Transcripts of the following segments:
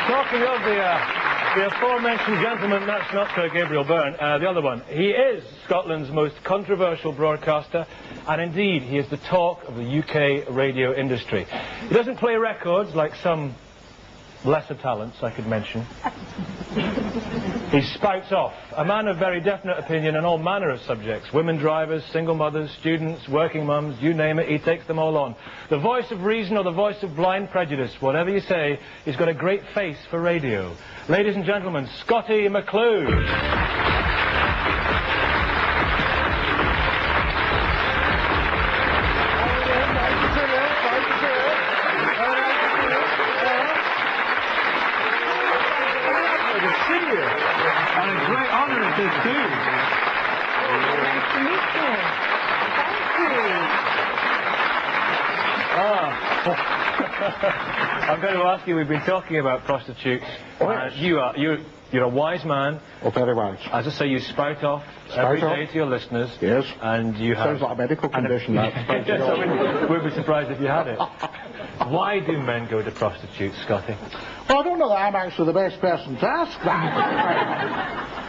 Talking of the aforementioned gentleman, that's not Sir Gabriel Byrne, the other one. He is Scotland's most controversial broadcaster, and indeed, he is the talk of the UK radio industry. He doesn't play records like some lesser talents I could mention. He spouts off. A man of very definite opinion on all manner of subjects. Women drivers, single mothers, students, working mums, you name it, he takes them all on. The voice of reason or the voice of blind prejudice, whatever you say, he's got a great face for radio. Ladies and gentlemen, Scottie McCLUE. And a great honour it is too. Nice to meet you. Thank you. I'm going to ask you, we've been talking about prostitutes. You're a wise man. Oh, very wise. As I say, you spout off every day to your listeners. Yes. And you have... Sounds like a medical condition, that. Yes, I we'd be surprised if you had it. Why do men go to prostitutes, Scottie? Well, I don't know that I'm actually the best person to ask that.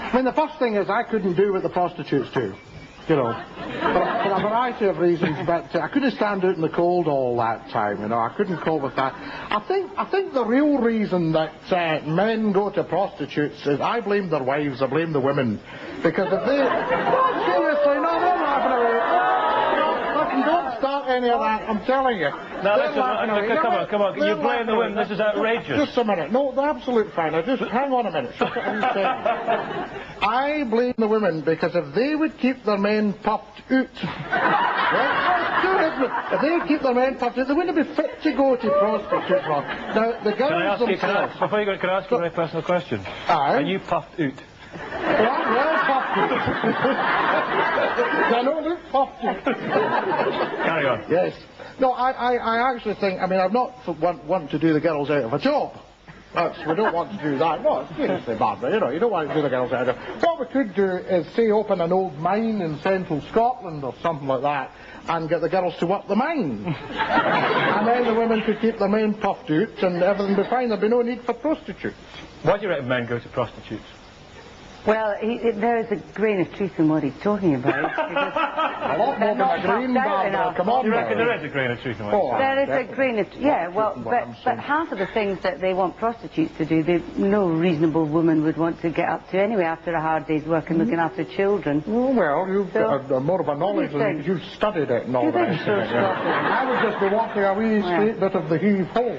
I mean, the first thing is I couldn't do what the prostitutes do, you know, for a variety of reasons, but I couldn't stand out in the cold all that time, you know, I couldn't cope with that. I think the real reason that men go to prostitutes is I blame their wives, I blame the women, because if they... No, seriously, no, they're laughing away. Don't start any of that, I'm telling you. Now, listen, come on, you blame the women, this is outrageous. Just a minute, no, they're absolutely fine, hang on a minute, I blame the women because if they would keep their men puffed out, right? If they keep their men puffed out, they wouldn't be fit to go to prostitutes. Now, the girls themselves... Before you go, can I ask you a very personal question? Aye. Are you puffed out? Well, puffed out. I know, look, puffed out. Carry on. Yes. No, I actually think, I mean, I'm not want to do the girls out of a job. We don't want to do that. No, seriously, Barbara, you know, you don't want to do the girls out of it. What we could do is, say, open an old mine in central Scotland or something like that, and get the girls to work the mine. And then the women could keep their men puffed out, and everything would be fine. There'd be no need for prostitutes. Why do you reckon men go to prostitutes? Well, there is a grain of truth in what he's talking about. A lot more than a grain, Barbara. Come on, you reckon there is a grain of truth in what he's saying? There is a grain of... Yeah, well, but half of the things that they want prostitutes to do, no reasonable woman would want to get up to anyway after a hard day's work and looking after children. Oh, well, you've got more of a knowledge than you've studied it and all that. I would just be walking a wee straight bit of the heave-ho.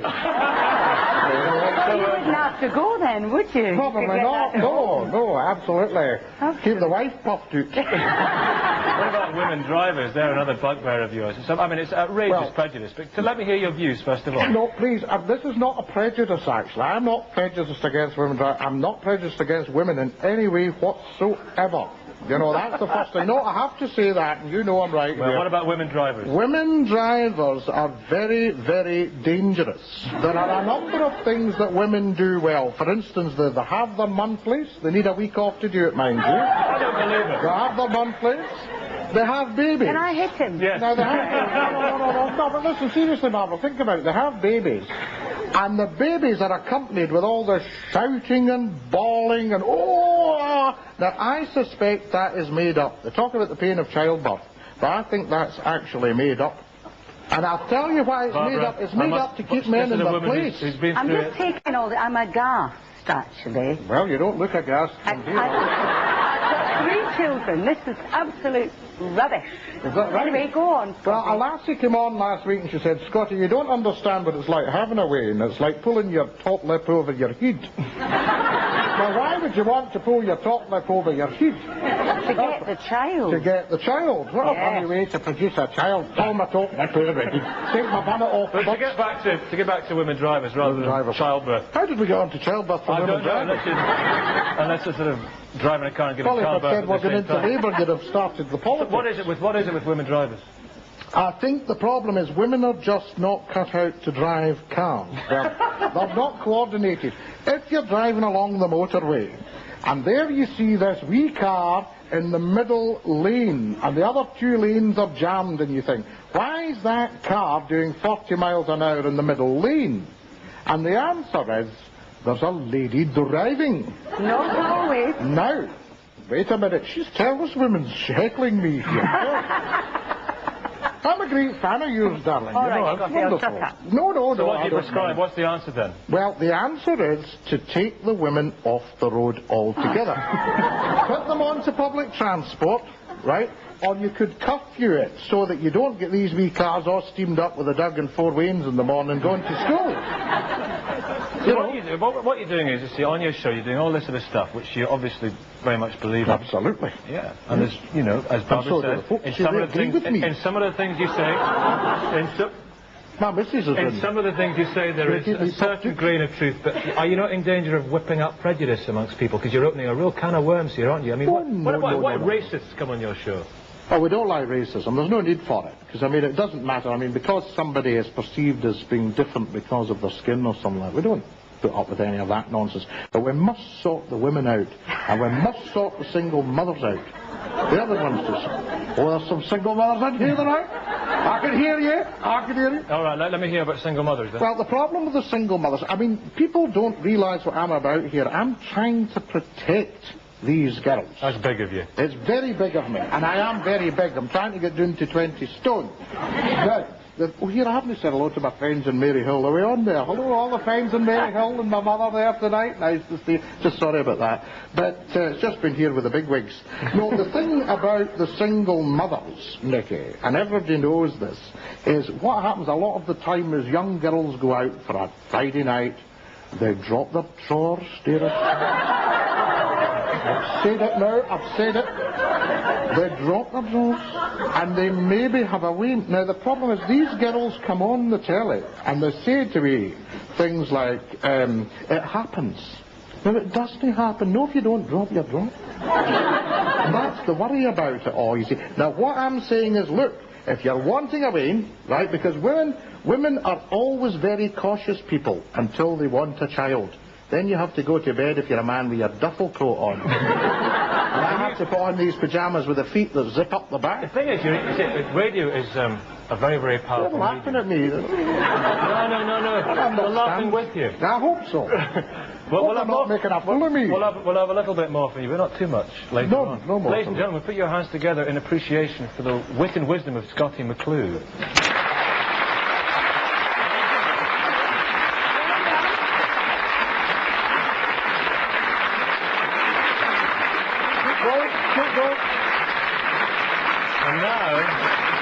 You wouldn't have to go then, would you? Probably not. No, absolutely. Keep the wife puffed out. What about women drivers? They're another bugbear of yours. So, I mean, it's outrageous prejudice. But let me hear your views, first of all. No, please. This is not a prejudice, actually. I'm not prejudiced against women drivers. I'm not prejudiced against women in any way whatsoever. You know, that's the first thing. No, I have to say that, and you know I'm right. Well, what about women drivers? Women drivers are very, very dangerous. There are a number of things that women do well. For instance, they have their monthlies. They need a week off to do it, mind you. I don't believe it. They have their monthlies. They have babies. Can I hit him? Yes. Now, they have... No, but listen, seriously, Barbara, think about it. They have babies. And the babies are accompanied with all this shouting and bawling and Now, I suspect that is made up. They talk about the pain of childbirth, but I think that's actually made up. And I'll tell you why it's made up. It's made up to keep men in their place. I'm just taking all the... I'm aghast, actually. Well, you don't look aghast. I've got 3 children. This is absolute rubbish. Is that right? Anyway, go on. Well, a lassie came on last week and she said, Scottie, you don't understand what it's like having a wean. It's like pulling your top lip over your head. Now, why would you want to pull your top lip over your head? To get the child. To get the child. What a funny way to produce a child. Pull my top lip over it. Take my bonnet off. But to get back to women drivers rather than childbirth. How did we get on to childbirth for women drivers? Unless you're sort of driving a car and giving childbirth at the same time. Well, if I said we're going into labour, you'd have started the politics. What is it with women drivers? I think the problem is women are just not cut out to drive cars. They're not coordinated. If you're driving along the motorway, and there you see this wee car in the middle lane, and the other 2 lanes are jammed, and you think, why is that car doing 40 miles an hour in the middle lane? And the answer is, there's a lady driving. Not always. Now, wait a minute, this woman's heckling me here. I'm a great fan of yours, darling. All you know, right, it's Scottie, I'll wonderful. shut up. No, So what I do you don't prescribe? mind. What's the answer then? Well, the answer is to take the women off the road altogether. Put them onto public transport, right? Or you could curfew it so that you don't get these wee cars all steamed up with a dug and four wains in the morning going to school. What you're doing is, you see, on your show, you're doing all this sort of stuff, which you obviously very much believe in. Absolutely. Yeah. And there's, you know, as Barbara says, in some of the things you say, My missus is in some of the things you say, there is a certain grain of truth. But are you not in danger of whipping up prejudice amongst people? Because you're opening a real can of worms here, aren't you? I mean, what if racists come on your show? Oh, we don't like racism. There's no need for it. Because, I mean, it doesn't matter. I mean, because somebody is perceived as being different because of their skin or something like that, we don't put up with any of that nonsense. But we must sort the women out. And we must sort the single mothers out. The other ones just... Oh, there's some single mothers in here tonight. I can hear you. I can hear you. All right, let me hear about single mothers then. Well, the problem with the single mothers... I mean, people don't realise what I'm about here. I'm trying to protect these girls. That's big of you. It's very big of me, and I am very big. I'm trying to get down to 20 stone. Now, here, I haven't said hello to my friends in Maryhill. Are we on there? Hello, all the friends in Maryhill and my mother there tonight. Nice to see you. Just sorry about that. But it's just been here with the big wigs. No, the thing about the single mothers, Nicky, and everybody knows this, is what happens a lot of the time is young girls go out for a Friday night, they drop their drawers, dearest. I've said it now, I've said it. They drop their drawers and they maybe have a wee. Now the problem is these girls come on the telly and they say to me things like, it happens. Now it doesn't happen. No, if you don't drop your drawer. And that's the worry about it all, you see. Now what I'm saying is, look, if you're wanting a wean, right, because women are always very cautious people until they want a child. Then you have to go to bed if you're a man with your duffel coat on. And I have to put on these pyjamas with the feet that zip up the back. The thing is, radio is a very, very powerful You're laughing at me. No. I'm laughing with you. I hope so. Well, I'm not making a fool of me. We'll have a little bit more for you, but not too much later on. No more. Ladies and gentlemen, put your hands together in appreciation for the wit and wisdom of Scottie McClue. And now...